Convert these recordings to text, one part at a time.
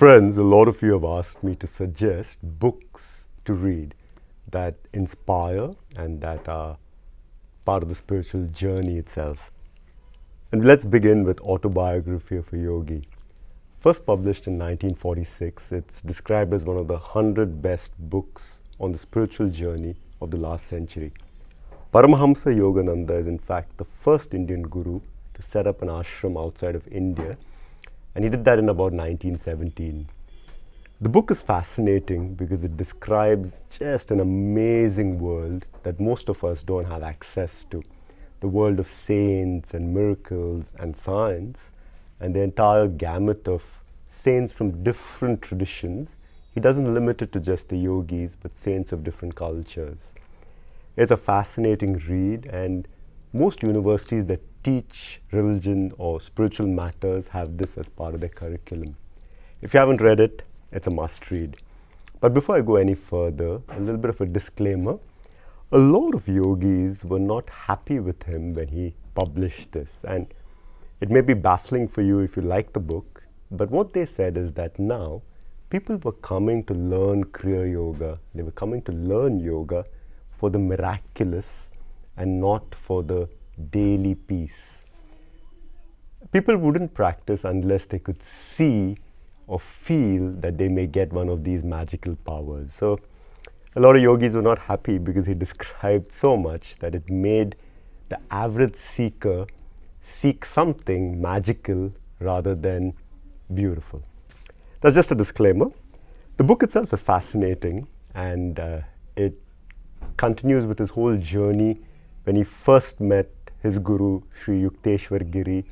Friends, a lot of you have asked me to suggest books to read that inspire and that are part of the spiritual journey itself. And let's begin with Autobiography of a Yogi. First published in 1946, it's described as one of the 100 best books on the spiritual journey of the last century. Paramahamsa Yogananda is in fact the first Indian guru to set up an ashram outside of India, and he did that in about 1917. The book is fascinating because it describes just an amazing world that most of us don't have access to. The world of saints and miracles and science, and the entire gamut of saints from different traditions. He doesn't limit it to just the yogis, but saints of different cultures. It's a fascinating read, and most universities that teach religion or spiritual matters have this as part of their curriculum. If you haven't read it, it's a must read. But before I go any further, a little bit of a disclaimer. A lot of yogis were not happy with him when he published this, and it may be baffling for you if you like the book, but what they said is that now people were coming to learn Kriya Yoga, they were coming to learn yoga for the miraculous and not for the daily peace. People wouldn't practice unless they could see or feel that they may get one of these magical powers. So a lot of yogis were not happy because he described so much that it made the average seeker seek something magical rather than beautiful. That's just a disclaimer. The book itself is fascinating, and it continues with his whole journey when he first met his guru, Sri Yukteswar Giri,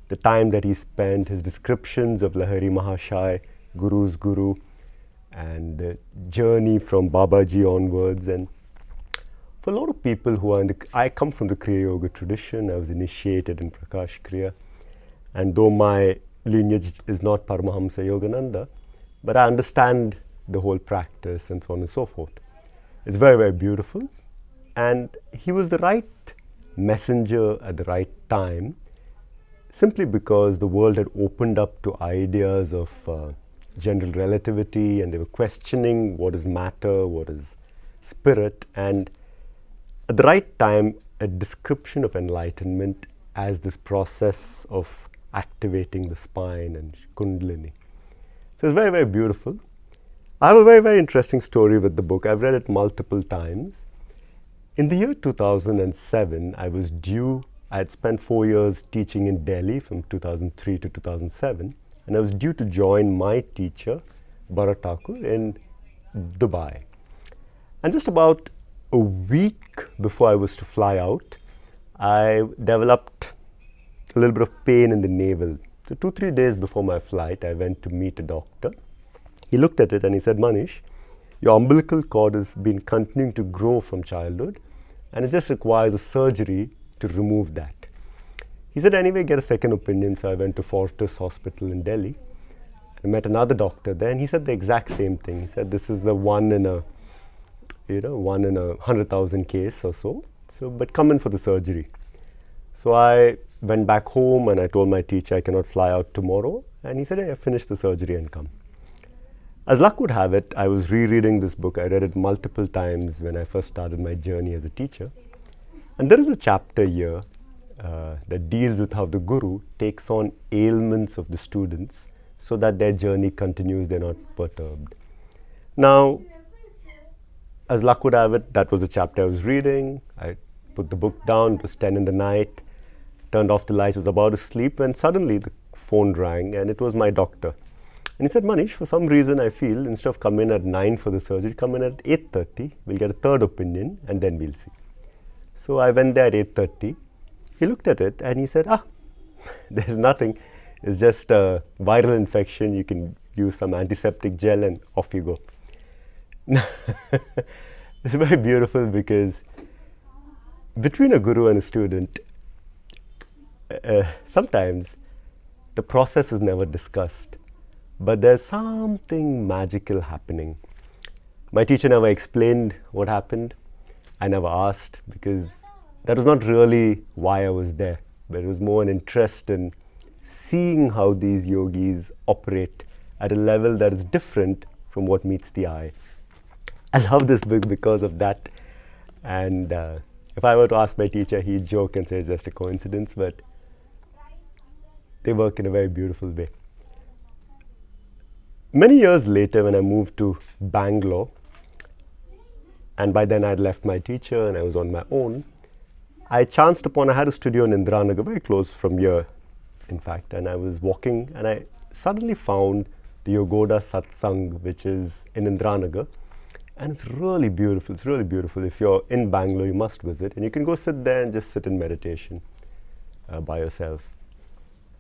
the time that he spent, his descriptions of Lahari Mahashai, Guru's Guru, and the journey from Babaji onwards. And for a lot of people who are I come from the Kriya Yoga tradition. I was initiated in Prakash Kriya, and though my lineage is not Paramahamsa Yogananda, but I understand the whole practice and so on and so forth. It's very, very beautiful, and he was the right messenger at the right time, simply because the world had opened up to ideas of general relativity, and they were questioning what is matter, what is spirit, and at the right time, a description of enlightenment as this process of activating the spine and Kundalini. So it's very, very beautiful. I have a very, very interesting story with the book. I've read it multiple times. In the year 2007, I had spent 4 years teaching in Delhi from 2003 to 2007, and I was due to join my teacher, Bharat Thakur, in Dubai. And just about a week before I was to fly out, I developed a little bit of pain in the navel. So 2-3 days before my flight, I went to meet a doctor. He looked at it and he said, "Manish, your umbilical cord has been continuing to grow from childhood, and it just requires a surgery to remove that." He said, "Anyway, get a second opinion." So I went to Fortis Hospital in Delhi. I met another doctor there, and he said the exact same thing. He said, "This is a one in a 100,000 case or so. But come in for the surgery." So I went back home and I told my teacher I cannot fly out tomorrow, and he said, "Hey, finish the surgery and come." As luck would have it, I was rereading this book. I read it multiple times when I first started my journey as a teacher. And there is a chapter here that deals with how the guru takes on ailments of the students so that their journey continues, they're not perturbed. Now, as luck would have it, that was the chapter I was reading. I put the book down, it was 10 in the night, turned off the lights, was about to sleep, when suddenly the phone rang, and it was my doctor. And he said, "Manish, for some reason I feel instead of coming in at 9 for the surgery, come in at 8:30, we'll get a third opinion, and then we'll see." So I went there at 8:30. He looked at it and he said, "There's nothing. It's just a viral infection. You can use some antiseptic gel and off you go." It's very beautiful because between a guru and a student, sometimes the process is never discussed, but there's something magical happening. My teacher never explained what happened. I never asked, because that was not really why I was there, but it was more an interest in seeing how these yogis operate at a level that is different from what meets the eye. I love this book because of that. And if I were to ask my teacher, he'd joke and say it's just a coincidence, but they work in a very beautiful way. Many years later, when I moved to Bangalore, and by then I'd left my teacher and I was on my own, I chanced upon, I had a studio in Indranagar, very close from here, in fact, and I was walking and I suddenly found the Yogoda Satsang, which is in Indranagar, and it's really beautiful. It's really beautiful. If you're in Bangalore, you must visit, and you can go sit there and just sit in meditation by yourself.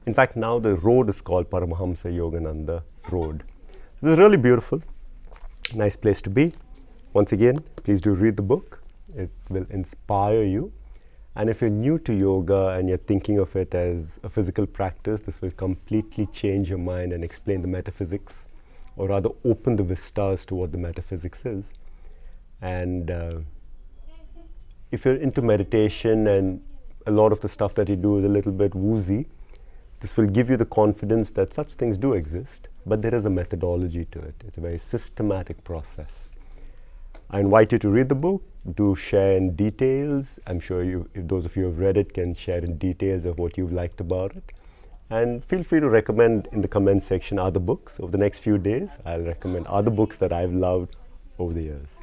In fact, now the road is called Paramahamsa Yogananda Road. This is really beautiful, nice place to be. Once again, please do read the book. It will inspire you. And if you're new to yoga and you're thinking of it as a physical practice, this will completely change your mind and explain the metaphysics, or rather open the vistas to what the metaphysics is. And if you're into meditation and a lot of the stuff that you do is a little bit woozy, this will give you the confidence that such things do exist, but there is a methodology to it. It's a very systematic process. I invite you to read the book, do share in details. I'm sure you, if those of you who have read it, can share in details of what you've liked about it. And feel free to recommend in the comment section other books. Over the next few days, I'll recommend other books that I've loved over the years.